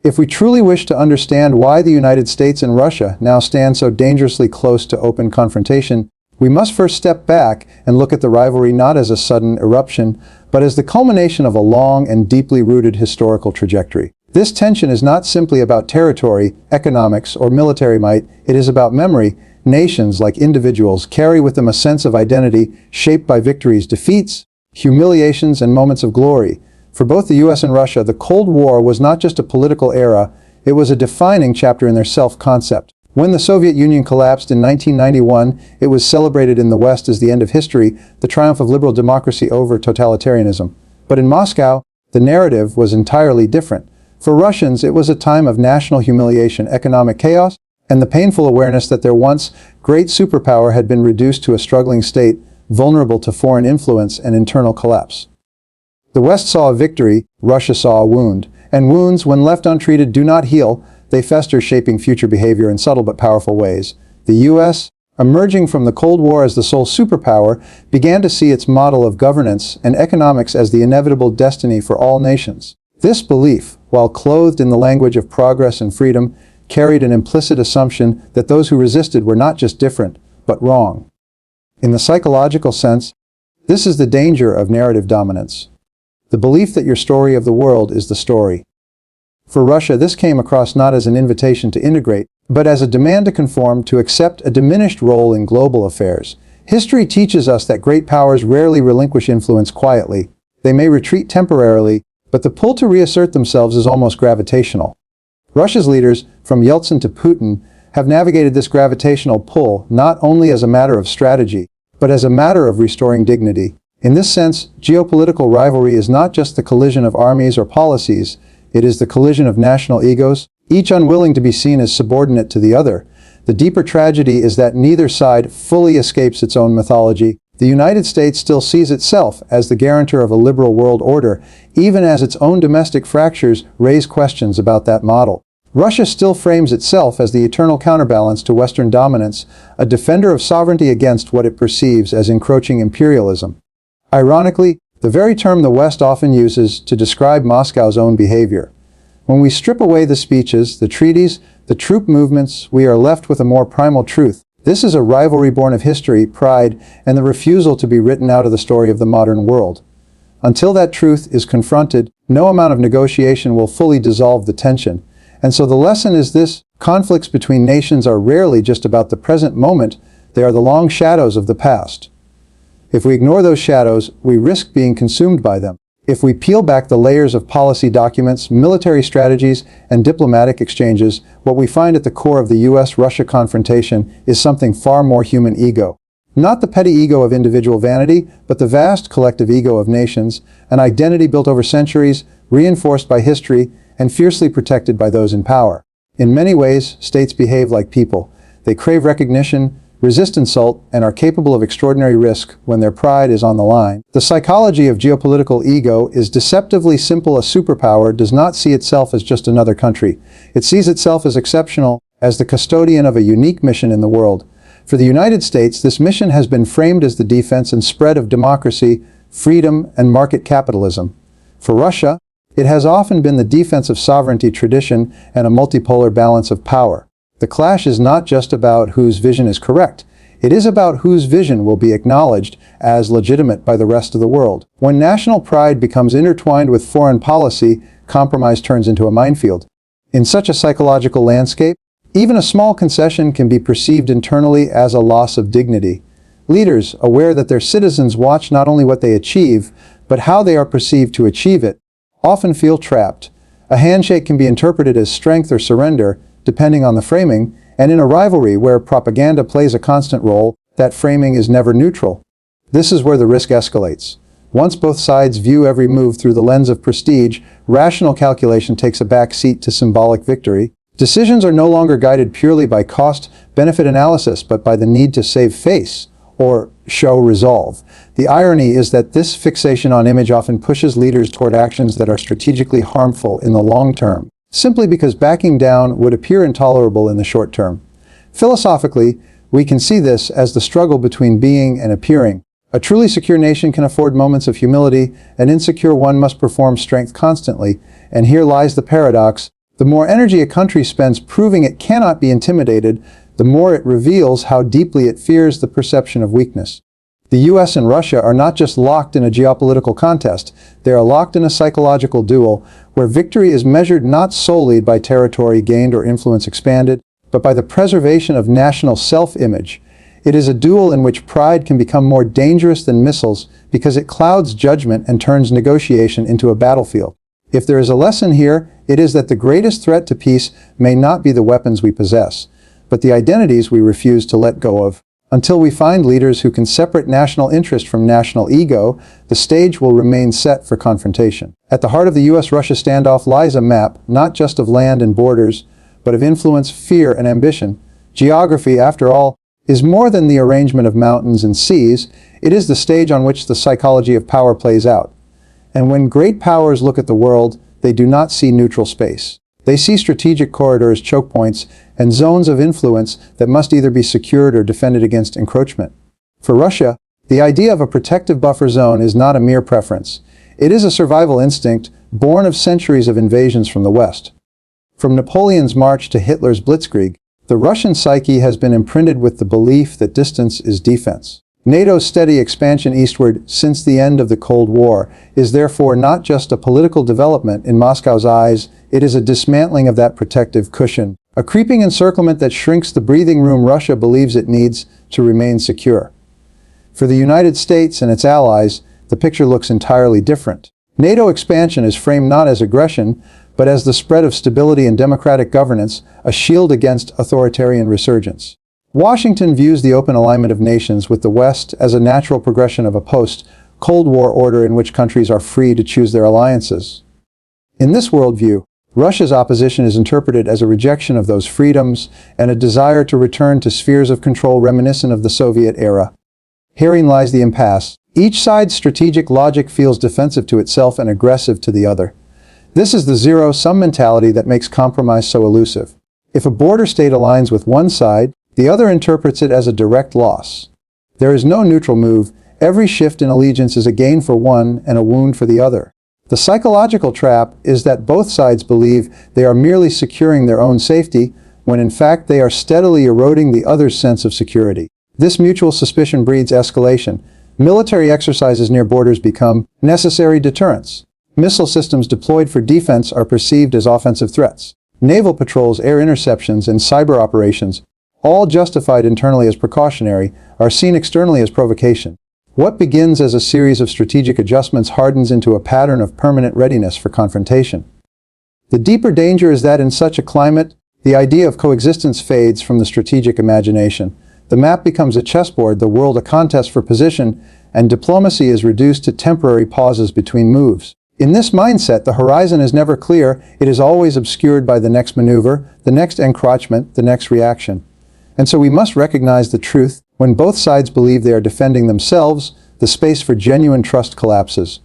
If we truly wish to understand why the United States and Russia now stand so dangerously close to open confrontation, we must first step back and look at the rivalry not as a sudden eruption, but as the culmination of a long and deeply rooted historical trajectory. This tension is not simply about territory, economics, or military might, it is about memory. Nations, like individuals, carry with them a sense of identity shaped by victories, defeats, humiliations, and moments of glory. For both the US and Russia, the Cold War was not just a political era, it was a defining chapter in their self-concept. When the Soviet Union collapsed in 1991, it was celebrated in the West as the end of history, the triumph of liberal democracy over totalitarianism. But in Moscow, the narrative was entirely different. For Russians, it was a time of national humiliation, economic chaos, and the painful awareness that their once great superpower had been reduced to a struggling state, vulnerable to foreign influence and internal collapse. The West saw a victory, Russia saw a wound, and wounds, when left untreated, do not heal, they fester, shaping future behavior in subtle but powerful ways. The US, emerging from the Cold War as the sole superpower, began to see its model of governance and economics as the inevitable destiny for all nations. This belief, while clothed in the language of progress and freedom, carried an implicit assumption that those who resisted were not just different, but wrong. In the psychological sense, this is the danger of narrative dominance. The belief that your story of the world is the story. For Russia, this came across not as an invitation to integrate, but as a demand to conform, to accept a diminished role in global affairs. History teaches us that great powers rarely relinquish influence quietly. They may retreat temporarily, but the pull to reassert themselves is almost gravitational. Russia's leaders, from Yeltsin to Putin, have navigated this gravitational pull not only as a matter of strategy, but as a matter of restoring dignity. In this sense, geopolitical rivalry is not just the collision of armies or policies, it is the collision of national egos, each unwilling to be seen as subordinate to the other. The deeper tragedy is that neither side fully escapes its own mythology. The United States still sees itself as the guarantor of a liberal world order, even as its own domestic fractures raise questions about that model. Russia still frames itself as the eternal counterbalance to Western dominance, a defender of sovereignty against what it perceives as encroaching imperialism. Ironically, the very term the West often uses to describe Moscow's own behavior. When we strip away the speeches, the treaties, the troop movements, we are left with a more primal truth. This is a rivalry born of history, pride, and the refusal to be written out of the story of the modern world. Until that truth is confronted, no amount of negotiation will fully dissolve the tension. And so the lesson is this: conflicts between nations are rarely just about the present moment, they are the long shadows of the past. If we ignore those shadows, we risk being consumed by them. If we peel back the layers of policy documents, military strategies, and diplomatic exchanges, what we find at the core of the US-Russia confrontation is something far more human: ego. Not the petty ego of individual vanity, but the vast collective ego of nations, an identity built over centuries, reinforced by history, and fiercely protected by those in power. In many ways, states behave like people. They crave recognition, resist insult, and are capable of extraordinary risk when their pride is on the line. The psychology of geopolitical ego is deceptively simple. A superpower does not see itself as just another country. It sees itself as exceptional, as the custodian of a unique mission in the world. For the United States, this mission has been framed as the defense and spread of democracy, freedom, and market capitalism. For Russia, it has often been the defense of sovereignty, tradition, and a multipolar balance of power. The clash is not just about whose vision is correct. It is about whose vision will be acknowledged as legitimate by the rest of the world. When national pride becomes intertwined with foreign policy, compromise turns into a minefield. In such a psychological landscape, even a small concession can be perceived internally as a loss of dignity. Leaders, aware that their citizens watch not only what they achieve, but how they are perceived to achieve it, often feel trapped. A handshake can be interpreted as strength or surrender, depending on the framing, and in a rivalry where propaganda plays a constant role, that framing is never neutral. This is where the risk escalates. Once both sides view every move through the lens of prestige, rational calculation takes a back seat to symbolic victory. Decisions are no longer guided purely by cost-benefit analysis, but by the need to save face, or show resolve. The irony is that this fixation on image often pushes leaders toward actions that are strategically harmful in the long term, simply because backing down would appear intolerable in the short term. Philosophically, we can see this as the struggle between being and appearing. A truly secure nation can afford moments of humility, an insecure one must perform strength constantly, and here lies the paradox. The more energy a country spends proving it cannot be intimidated, the more it reveals how deeply it fears the perception of weakness. The US and Russia are not just locked in a geopolitical contest, they are locked in a psychological duel where victory is measured not solely by territory gained or influence expanded, but by the preservation of national self-image. It is a duel in which pride can become more dangerous than missiles because it clouds judgment and turns negotiation into a battlefield. If there is a lesson here, it is that the greatest threat to peace may not be the weapons we possess, but the identities we refuse to let go of. Until we find leaders who can separate national interest from national ego, the stage will remain set for confrontation. At the heart of the US-Russia standoff lies a map, not just of land and borders, but of influence, fear, and ambition. Geography, after all, is more than the arrangement of mountains and seas. It is the stage on which the psychology of power plays out. And when great powers look at the world, they do not see neutral space. They see strategic corridors, choke points, and zones of influence that must either be secured or defended against encroachment. For Russia, the idea of a protective buffer zone is not a mere preference. It is a survival instinct born of centuries of invasions from the West. From Napoleon's march to Hitler's blitzkrieg, the Russian psyche has been imprinted with the belief that distance is defense. NATO's steady expansion eastward since the end of the Cold War is therefore not just a political development in Moscow's eyes, it is a dismantling of that protective cushion, a creeping encirclement that shrinks the breathing room Russia believes it needs to remain secure. For the United States and its allies, the picture looks entirely different. NATO expansion is framed not as aggression, but as the spread of stability and democratic governance, a shield against authoritarian resurgence. Washington views the open alignment of nations with the West as a natural progression of a post-Cold War order in which countries are free to choose their alliances. In this worldview, Russia's opposition is interpreted as a rejection of those freedoms and a desire to return to spheres of control reminiscent of the Soviet era. Herein lies the impasse. Each side's strategic logic feels defensive to itself and aggressive to the other. This is the zero-sum mentality that makes compromise so elusive. If a border state aligns with one side, the other interprets it as a direct loss. There is no neutral move. Every shift in allegiance is a gain for one and a wound for the other. The psychological trap is that both sides believe they are merely securing their own safety, when in fact they are steadily eroding the other's sense of security. This mutual suspicion breeds escalation. Military exercises near borders become necessary deterrents. Missile systems deployed for defense are perceived as offensive threats. Naval patrols, air interceptions, and cyber operations, all justified internally as precautionary, are seen externally as provocation. What begins as a series of strategic adjustments hardens into a pattern of permanent readiness for confrontation. The deeper danger is that in such a climate, the idea of coexistence fades from the strategic imagination. The map becomes a chessboard, the world a contest for position, and diplomacy is reduced to temporary pauses between moves. In this mindset, the horizon is never clear. It is always obscured by the next maneuver, the next encroachment, the next reaction. And so we must recognize the truth. When both sides believe they are defending themselves, the space for genuine trust collapses.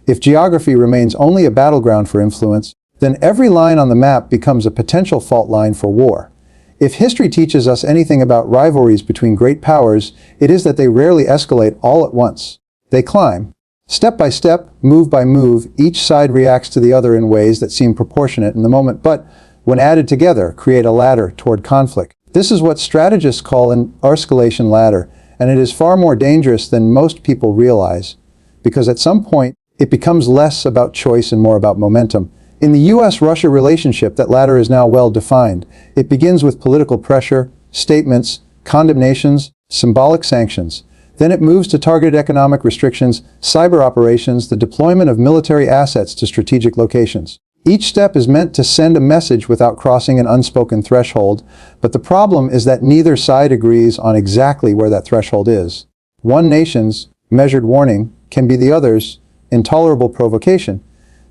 If geography remains only a battleground for influence, then every line on the map becomes a potential fault line for war. If history teaches us anything about rivalries between great powers, it is that they rarely escalate all at once. They climb. Step by step, move by move, each side reacts to the other in ways that seem proportionate in the moment, but when added together, create a ladder toward conflict. This is what strategists call an escalation ladder, and it is far more dangerous than most people realize, because at some point, it becomes less about choice and more about momentum. In the US-Russia relationship, that ladder is now well defined. It begins with political pressure, statements, condemnations, symbolic sanctions. Then it moves to targeted economic restrictions, cyber operations, the deployment of military assets to strategic locations. Each step is meant to send a message without crossing an unspoken threshold, but the problem is that neither side agrees on exactly where that threshold is. One nation's measured warning can be the other's intolerable provocation.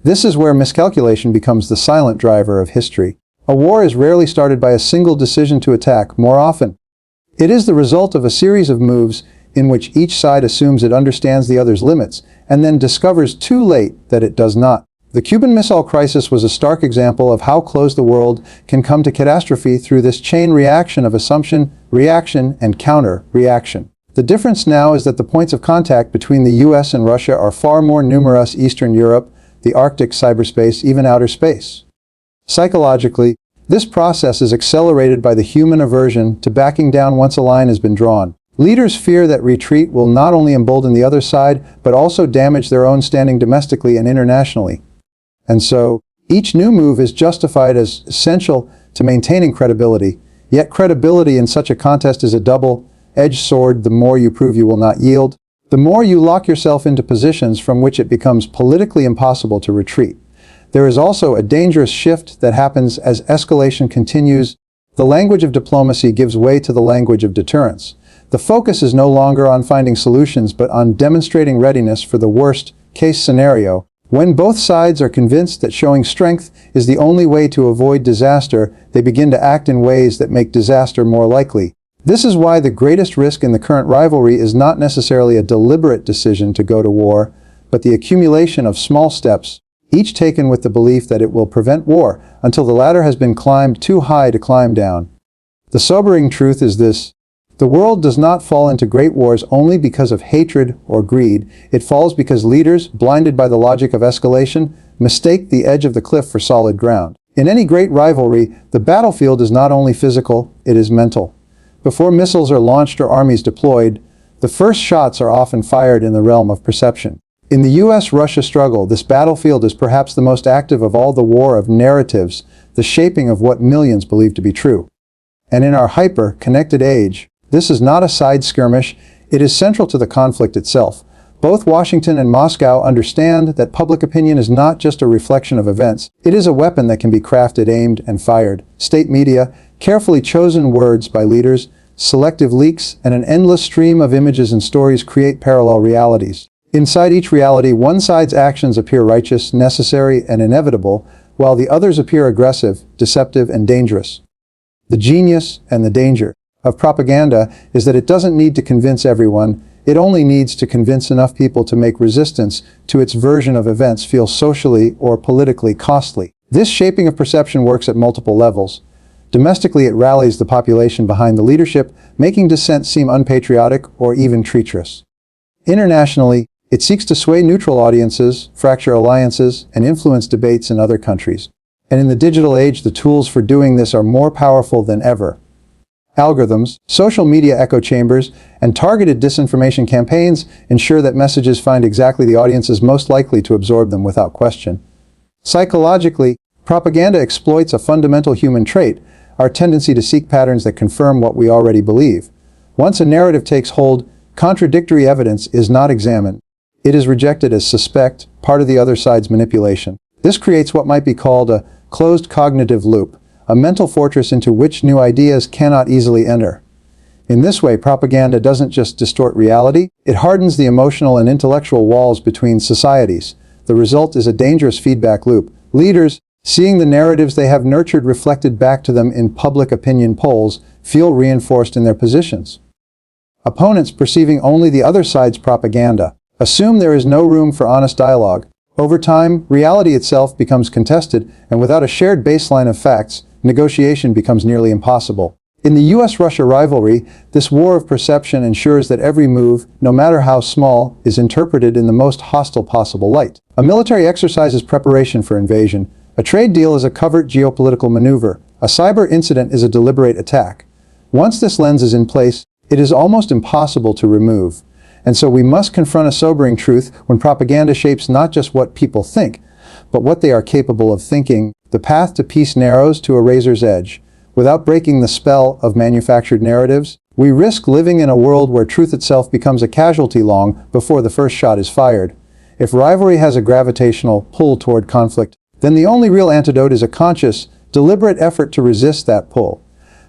This is where miscalculation becomes the silent driver of history. A war is rarely started by a single decision to attack. More often, it is the result of a series of moves in which each side assumes it understands the other's limits and then discovers too late that it does not. The Cuban Missile Crisis was a stark example of how close the world can come to catastrophe through this chain reaction of assumption, reaction, and counter-reaction. The difference now is that the points of contact between the US and Russia are far more numerous: Eastern Europe, the Arctic, cyberspace, even outer space. Psychologically, this process is accelerated by the human aversion to backing down once a line has been drawn. Leaders fear that retreat will not only embolden the other side, but also damage their own standing domestically and internationally. And so, each new move is justified as essential to maintaining credibility. Yet credibility in such a contest is a double-edged sword. The more you prove you will not yield, the more you lock yourself into positions from which it becomes politically impossible to retreat. There is also a dangerous shift that happens as escalation continues. The language of diplomacy gives way to the language of deterrence. The focus is no longer on finding solutions, but on demonstrating readiness for the worst-case scenario. When both sides are convinced that showing strength is the only way to avoid disaster, they begin to act in ways that make disaster more likely. This is why the greatest risk in the current rivalry is not necessarily a deliberate decision to go to war, but the accumulation of small steps, each taken with the belief that it will prevent war until the ladder has been climbed too high to climb down. The sobering truth is this: the world does not fall into great wars only because of hatred or greed. It falls because leaders, blinded by the logic of escalation, mistake the edge of the cliff for solid ground. In any great rivalry, the battlefield is not only physical, it is mental. Before missiles are launched or armies deployed, the first shots are often fired in the realm of perception. In the US-Russia struggle, this battlefield is perhaps the most active of all. The war of narratives, the shaping of what millions believe to be true. And in our hyper-connected age, this is not a side skirmish, it is central to the conflict itself. Both Washington and Moscow understand that public opinion is not just a reflection of events, it is a weapon that can be crafted, aimed, and fired. State media, carefully chosen words by leaders, selective leaks, and an endless stream of images and stories create parallel realities. Inside each reality, one side's actions appear righteous, necessary, and inevitable, while the others appear aggressive, deceptive, and dangerous. The genius and the danger of propaganda is that it doesn't need to convince everyone, it only needs to convince enough people to make resistance to its version of events feel socially or politically costly. This shaping of perception works at multiple levels. Domestically, it rallies the population behind the leadership, making dissent seem unpatriotic or even treacherous. Internationally, it seeks to sway neutral audiences, fracture alliances, and influence debates in other countries. And in the digital age, the tools for doing this are more powerful than ever. Algorithms, social media echo chambers, and targeted disinformation campaigns ensure that messages find exactly the audiences most likely to absorb them without question. Psychologically, propaganda exploits a fundamental human trait, our tendency to seek patterns that confirm what we already believe. Once a narrative takes hold, contradictory evidence is not examined. It is rejected as suspect, part of the other side's manipulation. This creates what might be called a closed cognitive loop, a mental fortress into which new ideas cannot easily enter. In this way, propaganda doesn't just distort reality, it hardens the emotional and intellectual walls between societies. The result is a dangerous feedback loop. Leaders, seeing the narratives they have nurtured reflected back to them in public opinion polls, feel reinforced in their positions. Opponents, perceiving only the other side's propaganda, assume there is no room for honest dialogue. Over time, reality itself becomes contested, and without a shared baseline of facts, negotiation becomes nearly impossible. In the US-Russia rivalry, this war of perception ensures that every move, no matter how small, is interpreted in the most hostile possible light. A military exercise is preparation for invasion. A trade deal is a covert geopolitical maneuver. A cyber incident is a deliberate attack. Once this lens is in place, it is almost impossible to remove. And so we must confront a sobering truth when propaganda shapes not just what people think, but what they are capable of thinking. The path to peace narrows to a razor's edge. Without breaking the spell of manufactured narratives, we risk living in a world where truth itself becomes a casualty long before the first shot is fired. If rivalry has a gravitational pull toward conflict, then the only real antidote is a conscious, deliberate effort to resist that pull.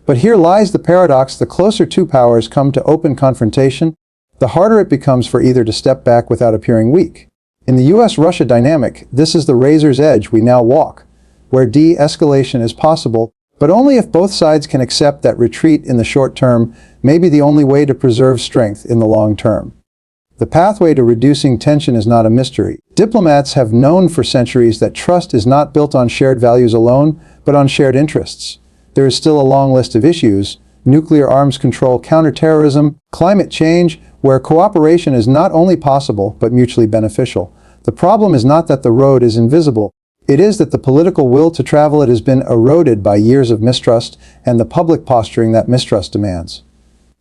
But here lies the paradox: the closer two powers come to open confrontation, the harder it becomes for either to step back without appearing weak. In the US-Russia dynamic, this is the razor's edge we now walk, where de-escalation is possible, but only if both sides can accept that retreat in the short term may be the only way to preserve strength in the long term. The pathway to reducing tension is not a mystery. Diplomats have known for centuries that trust is not built on shared values alone, but on shared interests. There is still a long list of issues: nuclear arms control, counterterrorism, climate change, where cooperation is not only possible, but mutually beneficial. The problem is not that the road is invisible. It is that the political will to travel it has been eroded by years of mistrust and the public posturing that mistrust demands.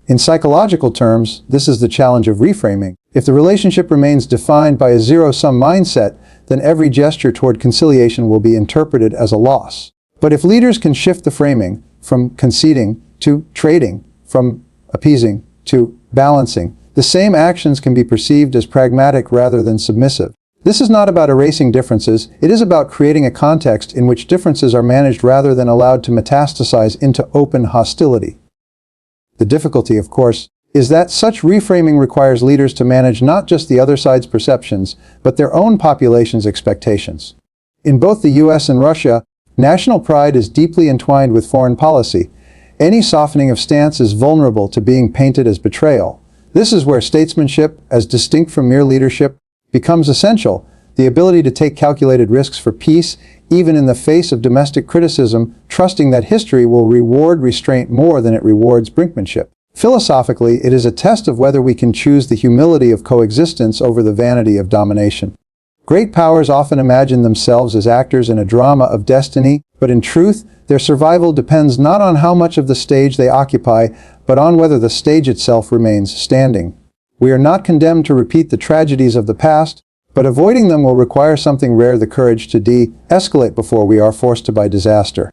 In psychological terms, this is the challenge of reframing. If the relationship remains defined by a zero-sum mindset, then every gesture toward conciliation will be interpreted as a loss. But if leaders can shift the framing from conceding to trading, from appeasing to balancing, the same actions can be perceived as pragmatic rather than submissive. This is not about erasing differences, it is about creating a context in which differences are managed rather than allowed to metastasize into open hostility. The difficulty, of course, is that such reframing requires leaders to manage not just the other side's perceptions, but their own population's expectations. In both the US and Russia, national pride is deeply entwined with foreign policy. Any softening of stance is vulnerable to being painted as betrayal. This is where statesmanship, as distinct from mere leadership, becomes essential. The ability to take calculated risks for peace, even in the face of domestic criticism, trusting that history will reward restraint more than it rewards brinkmanship. Philosophically, it is a test of whether we can choose the humility of coexistence over the vanity of domination. Great powers often imagine themselves as actors in a drama of destiny, but in truth, their survival depends not on how much of the stage they occupy, but on whether the stage itself remains standing. We are not condemned to repeat the tragedies of the past, but avoiding them will require something rare: the courage to de-escalate before we are forced to by disaster.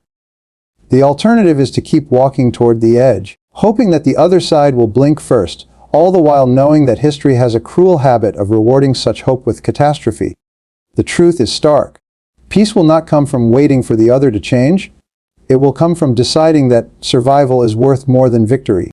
The alternative is to keep walking toward the edge, hoping that the other side will blink first, all the while knowing that history has a cruel habit of rewarding such hope with catastrophe. The truth is stark. Peace will not come from waiting for the other to change. It will come from deciding that survival is worth more than victory.